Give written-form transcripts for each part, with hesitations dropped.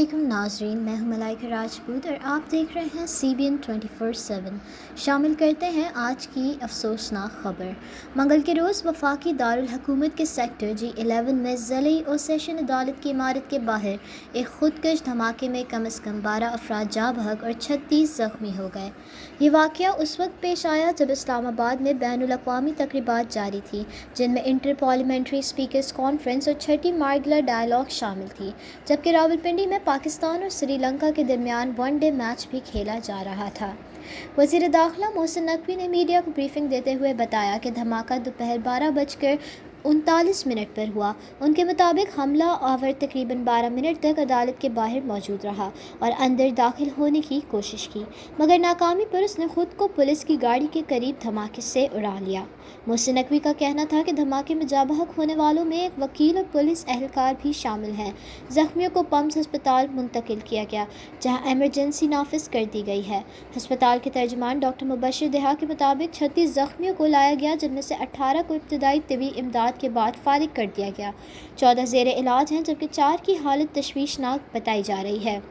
वालेकुम नाजरीन, मैं हूं मलाइका राजपूत और आप देख रहे हैं CBN 24/7। शामिल करते हैं आज की अफसोसनाक खबर। मंगल के रोज़ वफाकी दारुल हुकूमत के सेक्टर G11 में ज़िले और सेशन अदालत की इमारत के बाहर एक खुदकश धमाके में कम से कम 12 अफराद जाँ बहक और 36 ज़ख्मी हो गए। ये वाक़या उस वक्त पेश आया जब इस्लामाबाद में बैनुल अक़वामी तक़रीबात जारी थी, जिनमें इंटर पार्लियामेंट्री स्पीकर्स कॉन्फ्रेंस और छठी मार्गला डायलॉग शामिल थी, जबकि रावलपिंडी में पाकिस्तान और श्रीलंका के दरमियान वनडे मैच भी खेला जा रहा था। वज़ीर दाखिला मोहसिन नकवी ने मीडिया को ब्रीफिंग देते हुए बताया कि धमाका दोपहर 12:39 पर हुआ। उनके मुताबिक हमला आवर तकरीबन 12 मिनट तक अदालत के बाहर मौजूद रहा और अंदर दाखिल होने की कोशिश की, मगर नाकामी पर उसने खुद को पुलिस की गाड़ी के करीब धमाके से उड़ा लिया। मोहसिन नकवी का कहना था कि धमाके में जाँ बहक होने वालों में एक वकील और पुलिस एहलकार भी शामिल हैं। ज़ख्मियों को पम्स अस्पताल मुंतकिल किया गया, जहां इमरजेंसी नाफिज कर दी गई है। अस्पताल के तर्जुमान डॉक्टर मुबशिर देहा के मुताबिक 36 ज़ख्मियों को लाया गया, जिनमें से 18 को इब्तदाई तिबी इमदाद के बाद फारिग कर दिया गया। 14 ज़ेर इलाज हैं, जबकि 4 की हालत तशवीशनाक बताई जा रही है।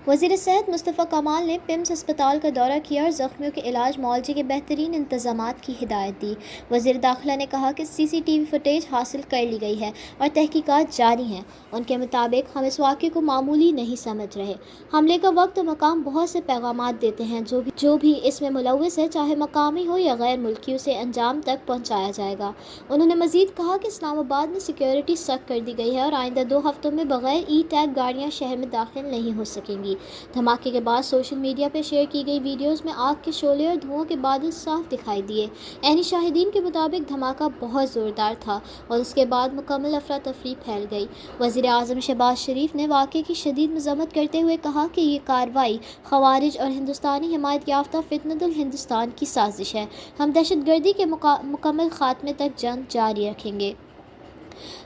वज़ीर सेहत मुस्तफ़ा कमाल ने पिम्स अस्पताल का दौरा किया और ज़ख्मियों के इलाज मुआवजे के बेहतरीन इंतज़ामात की हिदायत दी। वज़ीर दाखिला ने कहा कि CCTV फुटेज हासिल कर ली गई है और तहकीकात जारी हैं। उनके मुताबिक हम इस वाक़े को मामूली नहीं समझ रहे। हमले का वक्त और मकाम बहुत से पैगामात देते हैं, जो भी इसमें मुलव्वस है, चाहे मकामी हो या गैर मुल्की, उसे अंजाम तक पहुँचाया जाएगा। उन्होंने मज़ीद कहा कि इस्लामाबाद में सिक्योरिटी सख्त कर दी गई है और आइंदा 2 हफ्तों में बग़ैर E-टैग गाड़ियाँ शहर में दाखिल नहीं हो सकेंगी। धमाके के बाद सोशल मीडिया पर शेयर की गई वीडियोस में आग के शोले और धुओं के बादल साफ दिखाई दिए। ऐनी शाहिदीन के मुताबिक धमाका बहुत ज़ोरदार था और उसके बाद मुकम्मल अफरा तफरी फैल गई। वज़ीर आज़म शहबाज शरीफ ने वाक़े की शदीद मज़म्मत करते हुए कहा कि ये कार्रवाई ख़वारिज और हिंदुस्तानी हिमायत याफ्ता फितनतुल हिंदुस्तान की साजिश है। हम दहशतगर्दी के मुकम्मल ख़ात्मे तक जंग जारी रखेंगे।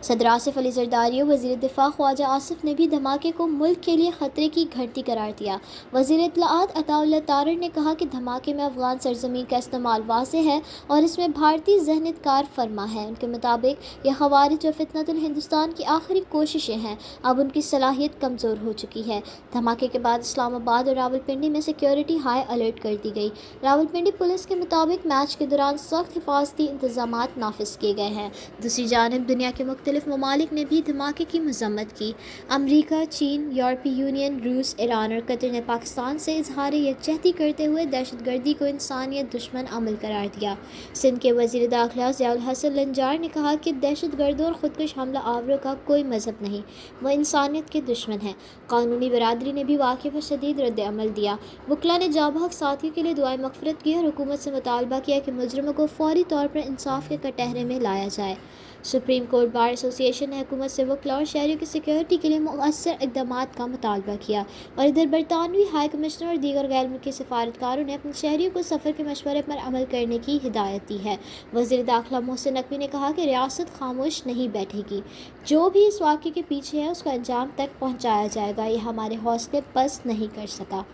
सदर आसिफ अली ज़रदारी और वज़ीर दिफ़ा ख्वाजा आसिफ ने भी धमाके को मुल्क के लिए ख़तरे की घंटी करार दिया। वज़ीर इत्तलाआत अताउल्लाह तारर ने कहा कि धमाके में अफ़गान सरज़मीन का इस्तेमाल वाज़ेह है और इसमें भारतीय ज़हनियत कार फरमा है। उनके मुताबिक यह ख़वारिज और फितनतुल हिंदुस्तान की आखिरी कोशिशें हैं, अब उनकी सलाहियत कमज़ोर हो चुकी है। धमाके के बाद इस्लामाबाद और रावलपिंडी में सिक्योरिटी हाई अलर्ट कर दी गई। रावलपिंडी पुलिस के मुताबिक मैच के दौरान सख्त हिफाजती इंतज़ामात नाफिज किए गए हैं। दूसरी जानिब दुनिया के मुख्तलिफ ममालिक ने भी धमाके की मज़म्मत की। अमरीका, चीन, यूरोपीय यूनियन, रूस, ईरान और कतर ने पाकिस्तान से इजहार यकजहती करते हुए दहशतगर्दी को इंसानियत दुश्मन अमल करार दिया। सिंध के वज़ीर दाखिला ज़ियाउल हसन लंजार ने कहा कि दहशतगर्दों और ख़ुदकुश हमला आवरों का कोई मज़हब नहीं, वह इंसानियत के दुश्मन हैं। कानूनी बरादरी ने भी वाक़े पर शदीद रद्द अमल दिया। वकला ने जाँ बहक साथियों के लिए दुआए मग़फ़िरत की और हुकूमत से मुतालबा किया कि मुजरिमों को फ़ौरी तौर पर इंसाफ के कटहरे में लाया जाए। सुप्रीम कोर्ट बार एसोसिएशन ने हुकूमत से वकला और शहरियों की सिक्योरिटी के लिए मुअस्सर इक़दामात का मुतालबा किया और इधर बरतानवी हाई कमिश्नर और दीगर गैर मुल्की सफारतकारों ने अपने शहरियों को सफ़र के मशवरे पर अमल करने की हिदायत दी है। वज़ीर दाखिला मोहसिन नकवी ने कहा कि रियासत खामोश नहीं बैठेगी, जो भी इस वाक़े के पीछे है उसको अंजाम तक पहुँचाया जाएगा। यह हमारे हौसले पस्त नहीं कर सका।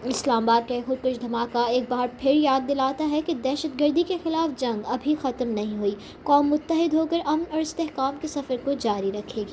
इस्लामाबाद का खुदकुश धमाका एक बार फिर याद दिलाता है कि दहशतगर्दी के ख़िलाफ़ जंग अभी ख़त्म नहीं हुई। कौम मुत्तहिद होकर अमन और इस्तेहकाम के सफ़र को जारी रखेगी।